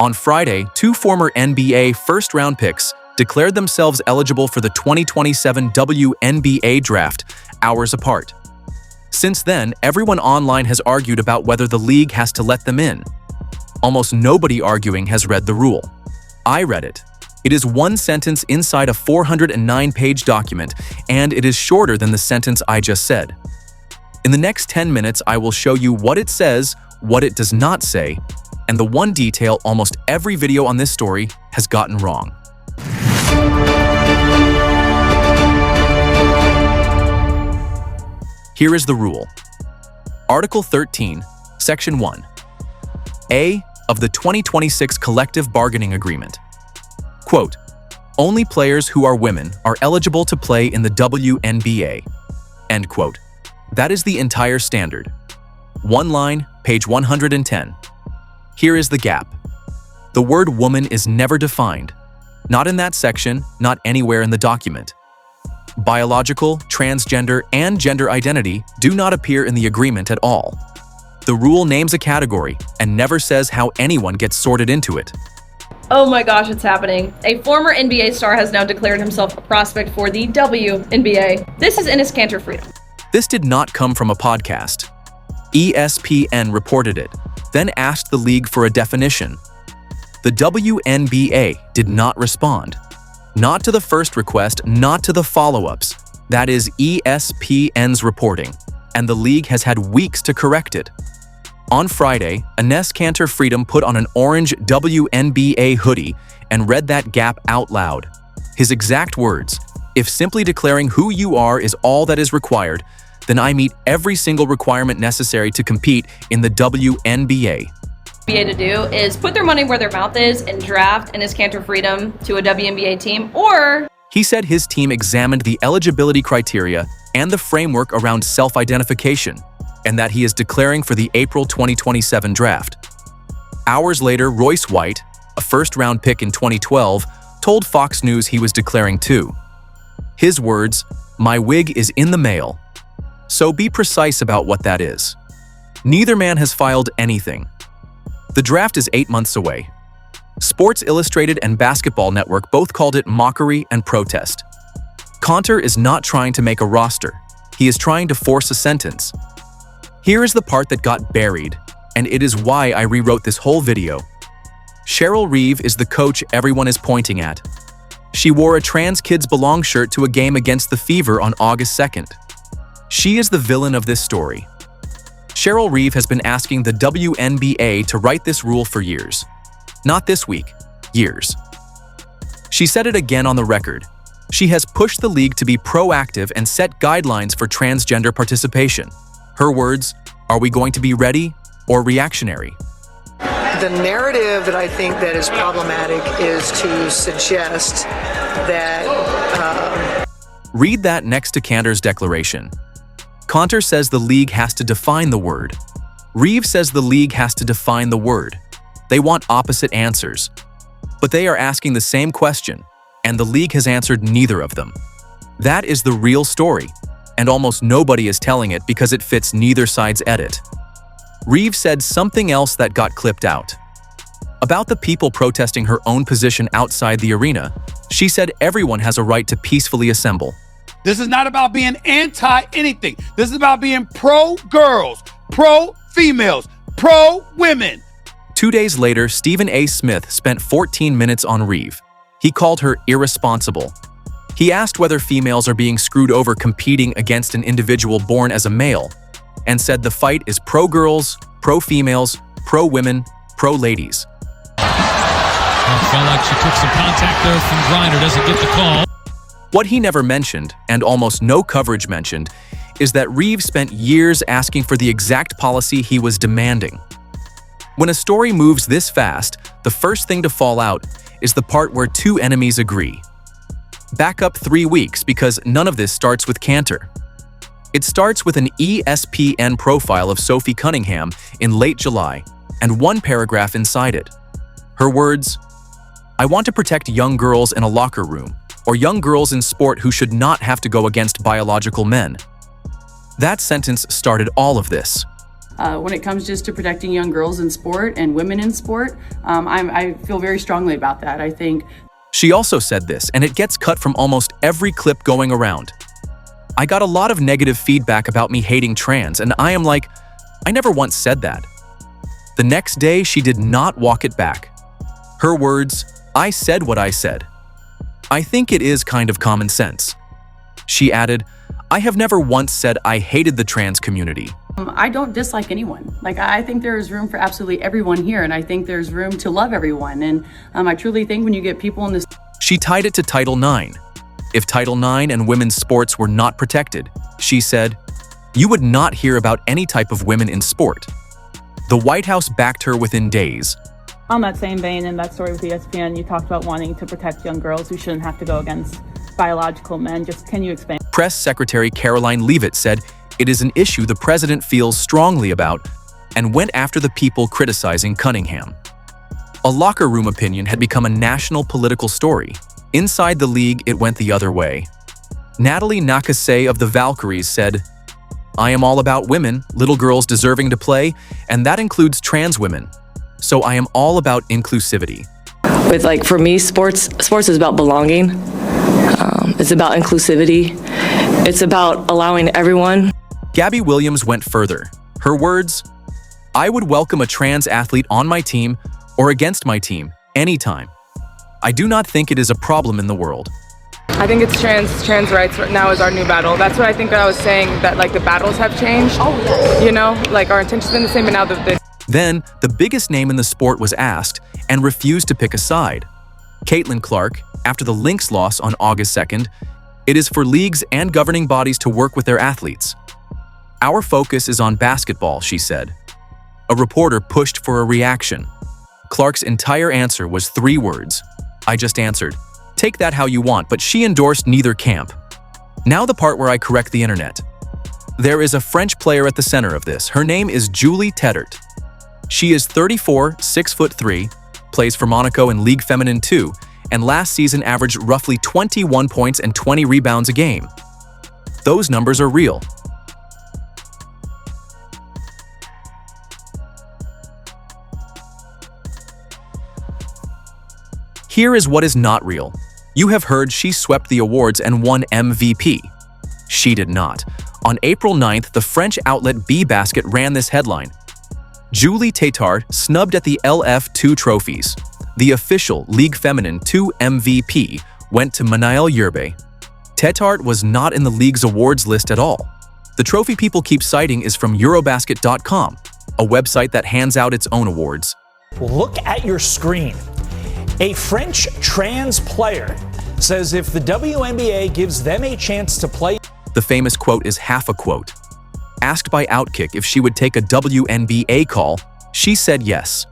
On Friday, two former NBA first-round picks declared themselves eligible for the 2027 WNBA draft, hours apart. Since then, everyone online has argued about whether the league has to let them in. Almost nobody arguing has read the rule. I read it. It is one sentence inside a 409-page document, and it is shorter than the sentence I just said. In the next 10 minutes, I will show you what it says, what it does not say, and the one detail almost every video on this story has gotten wrong. Here is the rule. Article 13, Section 1. A of the 2026 Collective Bargaining Agreement. Quote, only players who are women are eligible to play in the WNBA. End quote. That is the entire standard. One line, page 110. Here is the gap. The word woman is never defined. Not in that section, not anywhere in the document. Biological, transgender, and gender identity do not appear in the agreement at all. The rule names a category and never says how anyone gets sorted into it. Oh my gosh, it's happening. A former NBA star has now declared himself a prospect for the WNBA. This is Enes Kanter Freedom. This did not come from a podcast. ESPN reported it, then asked the league for a definition. The WNBA did not respond. Not to the first request, not to the follow-ups. That is ESPN's reporting, and the league has had weeks to correct it. On Friday, Enes Kanter Freedom put on an orange WNBA hoodie and read that gap out loud. His exact words, "If simply declaring who you are is all that is required, then I meet every single requirement necessary to compete in the WNBA." To do is put their money where their mouth is and draft Enes Kanter Freedom to a WNBA team, or he said his team examined the eligibility criteria and the framework around self-identification, and that he is declaring for the April 2027 draft. Hours later, Royce White, a first-round pick in 2012, told Fox News he was declaring too. His words, "My wig is in the mail." So be precise about what that is. Neither man has filed anything. The draft is 8 months away. Sports Illustrated and Basketball Network both called it mockery and protest. Kanter is not trying to make a roster. He is trying to force a sentence. Here is the part that got buried, and it is why I rewrote this whole video. Cheryl Reeve is the coach everyone is pointing at. She wore a Trans Kids Belong shirt to a game against the Fever on August 2nd. She is the villain of this story. Cheryl Reeve has been asking the WNBA to write this rule for years. Not this week, years. She said it again on the record. She has pushed the league to be proactive and set guidelines for transgender participation. Her words, "Are we going to be ready or reactionary?" The narrative that I think that is problematic is to suggest that... Read that next to Kanter's declaration. Kanter says the league has to define the word. Reeve says the league has to define the word. They want opposite answers. But they are asking the same question, and the league has answered neither of them. That is the real story, and almost nobody is telling it because it fits neither side's edit. Reeve said something else that got clipped out. About the people protesting her own position outside the arena, she said everyone has a right to peacefully assemble. This is not about being anti-anything. This is about being pro-girls, pro-females, pro-women. 2 days later, Stephen A. Smith spent 14 minutes on Reeve. He called her irresponsible. He asked whether females are being screwed over competing against an individual born as a male, and said the fight is pro-girls, pro-females, pro-women, pro-ladies. Felt like she took some contact there from Griner, doesn't get the call. What he never mentioned, and almost no coverage mentioned, is that Reeve spent years asking for the exact policy he was demanding. When a story moves this fast, the first thing to fall out is the part where two enemies agree. Back up 3 weeks because none of this starts with Kanter. It starts with an ESPN profile of Sophie Cunningham in late July, and one paragraph inside it. Her words, "I want to protect young girls in a locker room, or young girls in sport who should not have to go against biological men." That sentence started all of this. When it comes just to protecting young girls in sport and women in sport, I feel very strongly about that. I think. She also said this, and it gets cut from almost every clip going around. I got a lot of negative feedback about me hating trans, and I am like, I never once said that. The next day, she did not walk it back. Her words, I said what I said. I think it is kind of common sense. She added, I have never once said I hated the trans community. I don't dislike anyone. I think there is room for absolutely everyone here, and I think there's room to love everyone. And I truly think when you get people in this. She tied it to Title IX. If Title IX and women's sports were not protected, she said, you would not hear about any type of women in sport. The White House backed her within days. On that same vein, in that story with ESPN, you talked about wanting to protect young girls who shouldn't have to go against biological men. Just can you expand? Press Secretary Caroline Leavitt said it is an issue the president feels strongly about and went after the people criticizing Cunningham. A locker room opinion had become a national political story. Inside the league, it went the other way. Natalie Nakase of the Valkyries said, I am all about women, little girls deserving to play, and that includes trans women. So I am all about inclusivity. With for me, sports is about belonging. It's about inclusivity. It's about allowing everyone. Gabby Williams went further. Her words, I would welcome a trans athlete on my team or against my team anytime. I do not think it is a problem in the world. I think it's trans rights right now is our new battle. That's what I think I was saying, that the battles have changed. Oh, yes. You know, our intention's been the same, but now Then, the biggest name in the sport was asked and refused to pick a side. Caitlin Clark, after the Lynx loss on August 2nd, it is for leagues and governing bodies to work with their athletes. Our focus is on basketball, she said. A reporter pushed for a reaction. Clark's entire answer was 3 words. I just answered, take that how you want, but she endorsed neither camp. Now the part where I correct the internet. There is a French player at the center of this. Her name is Julie Tetart. She is 34, 6'3", plays for Monaco in Ligue Feminine 2, and last season averaged roughly 21 points and 20 rebounds a game. Those numbers are real. Here is what is not real. You have heard she swept the awards and won MVP. She did not. On April 9th, the French outlet BeBasket ran this headline. Julie Tetart snubbed at the LF2 trophies. The official Ligue Feminine 2 MVP went to Manail Yerbe. Tetart was not in the league's awards list at all. The trophy people keep citing is from Eurobasket.com, a website that hands out its own awards. Look at your screen. A French trans player says if the WNBA gives them a chance to play. The famous quote is half a quote. Asked by Outkick if she would take a WNBA call, she said yes.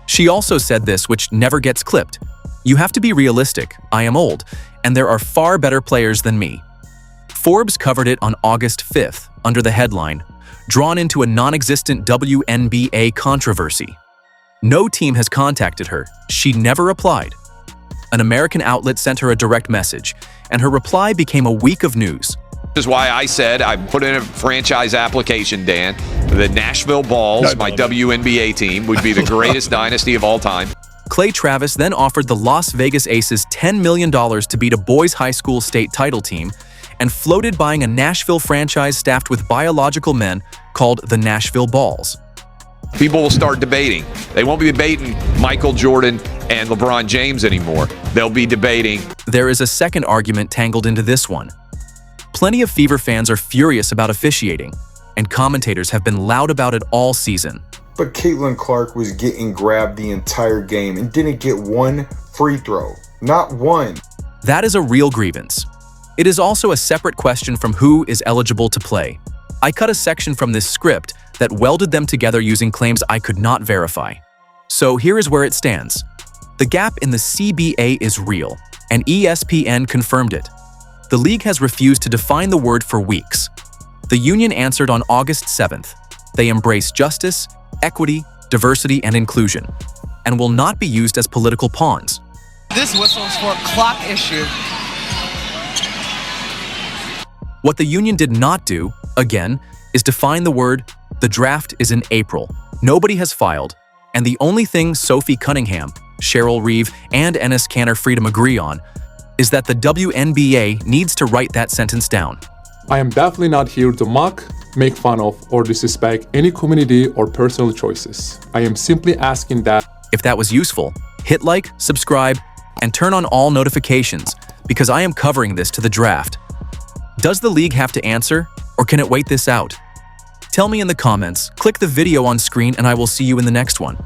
She also said this, which never gets clipped. You have to be realistic. I am old, and there are far better players than me. Forbes covered it on August 5th under the headline, Drawn into a non-existent WNBA controversy. No team has contacted her. She never replied. An American outlet sent her a direct message, and her reply became a week of news. This is why I said I put in a franchise application, Dan. The Nashville Balls, my WNBA team, would be the greatest dynasty of all time. Clay Travis then offered the Las Vegas Aces $10 million to beat a boys' high school state title team and floated buying a Nashville franchise staffed with biological men called the Nashville Balls. People will start debating. They won't be debating Michael Jordan and LeBron James anymore. They'll be debating. There is a second argument tangled into this one. Plenty of Fever fans are furious about officiating, and commentators have been loud about it all season. But Caitlin Clark was getting grabbed the entire game and didn't get one free throw. Not one. That is a real grievance. It is also a separate question from who is eligible to play. I cut a section from this script that welded them together using claims I could not verify. So here is where it stands. The gap in the CBA is real, and ESPN confirmed it. The league has refused to define the word for weeks. The union answered on August 7th. They embrace justice, equity, diversity, and inclusion, and will not be used as political pawns. This whistle is for a clock issue. What the union did not do, again, is define the word The draft is in April. Nobody has filed, and the only thing Sophie Cunningham, Cheryl Reeve, and Enes Kanter Freedom agree on is that the WNBA needs to write that sentence down. I am definitely not here to mock, make fun of, or disrespect any community or personal choices. I am simply asking that if that was useful, hit like, subscribe, and turn on all notifications because I am covering this to the draft. Does the league have to answer, or can it wait this out? Tell me in the comments, click the video on screen, and I will see you in the next one.